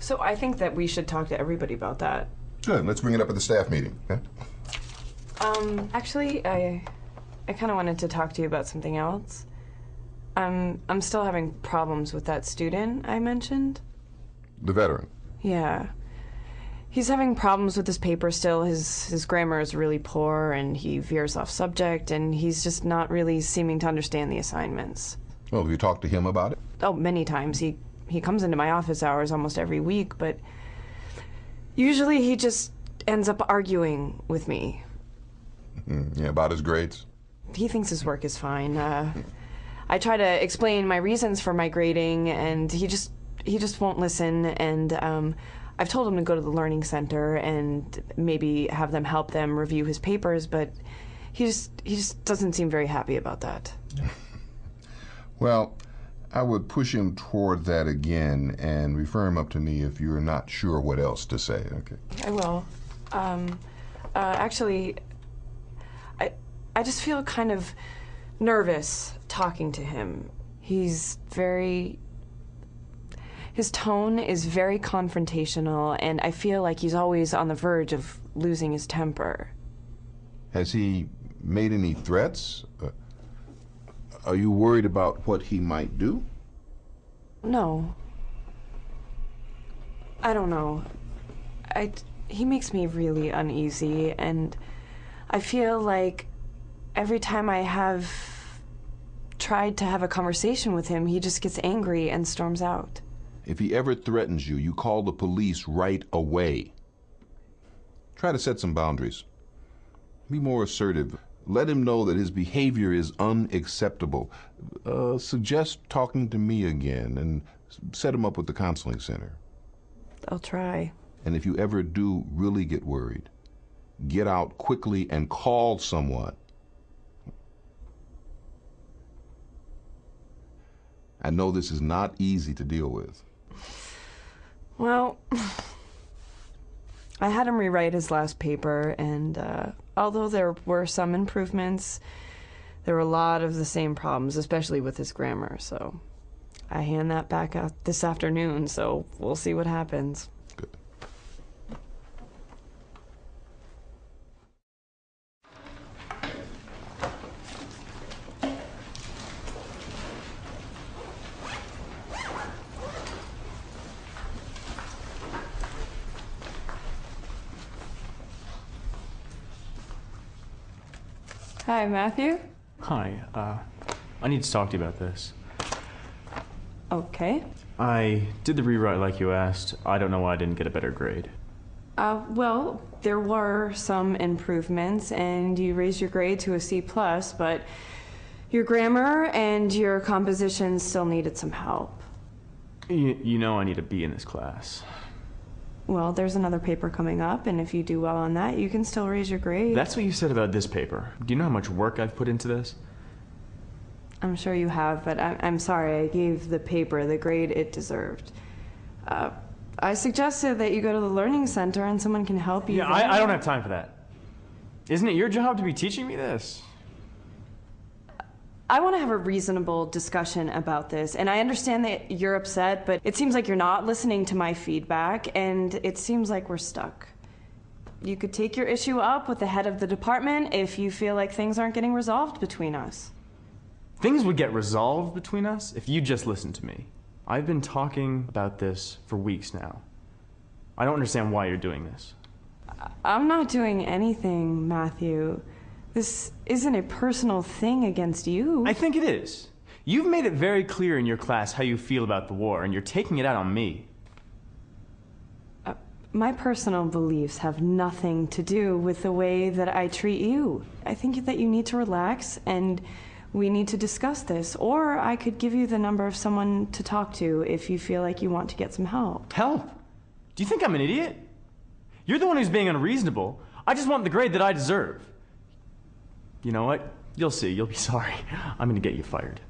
So I think that we should talk to everybody about that. Good. Let's bring it up at the staff meeting. Okay? Actually, I kind of wanted to talk to you about something else. I'm still having problems with that student I mentioned. The veteran? Yeah. He's having problems with his paper still. His grammar is really poor, and he veers off subject, and he's just not really seeming to understand the assignments. Well, have you talked to him about it? Oh, many times. He comes into my office hours almost every week, but usually he just ends up arguing with me. Yeah, about his grades? He thinks his work is fine. I try to explain my reasons for my grading, and he just won't listen, and I've told him to go to the learning center and maybe have them help them review his papers, but he just doesn't seem very happy about that. Well, I would push him toward that again and refer him up to me if you're not sure what else to say, okay? I will. Actually, I just feel kind of nervous talking to him. His tone is very confrontational, and I feel like he's always on the verge of losing his temper. Has he made any threats? Are you worried about what he might do? No. I don't know. He makes me really uneasy, and I feel like every time I have tried to have a conversation with him, he just gets angry and storms out. If he ever threatens you, you call the police right away. Try to set some boundaries. Be more assertive. Let him know that his behavior is unacceptable. Suggest talking to me again and set him up with the counseling center. I'll try. And if you ever do really get worried, get out quickly and call someone. I know this is not easy to deal with. Well, I had him rewrite his last paper, and although there were some improvements, there were a lot of the same problems, especially with his grammar, so I hand that back out this afternoon, so we'll see what happens. Good. Hi, Matthew. Hi, I need to talk to you about this. Okay. I did the rewrite like you asked. I don't know why I didn't get a better grade. Well, there were some improvements, and you raised your grade to a C+, but your grammar and your composition still needed some help. You know I need a B in this class. Well, there's another paper coming up, and if you do well on that, you can still raise your grade. That's what you said about this paper. Do you know how much work I've put into this? I'm sure you have, but I'm sorry I gave the paper the grade it deserved. I suggested that you go to the learning center and someone can help you. Yeah, I don't have time for that. Isn't it your job to be teaching me this? I want to have a reasonable discussion about this, and I understand that you're upset, but it seems like you're not listening to my feedback, and it seems like we're stuck. You could take your issue up with the head of the department if you feel like things aren't getting resolved between us. Things would get resolved between us if you just listened to me. I've been talking about this for weeks now. I don't understand why you're doing this. I'm not doing anything, Matthew. This isn't a personal thing against you. I think it is. You've made it very clear in your class how you feel about the war, and you're taking it out on me. My personal beliefs have nothing to do with the way that I treat you. I think that you need to relax, and we need to discuss this. Or I could give you the number of someone to talk to if you feel like you want to get some help. Help? Do you think I'm an idiot? You're the one who's being unreasonable. I just want the grade that I deserve. You know what? You'll see. You'll be sorry. I'm gonna get you fired.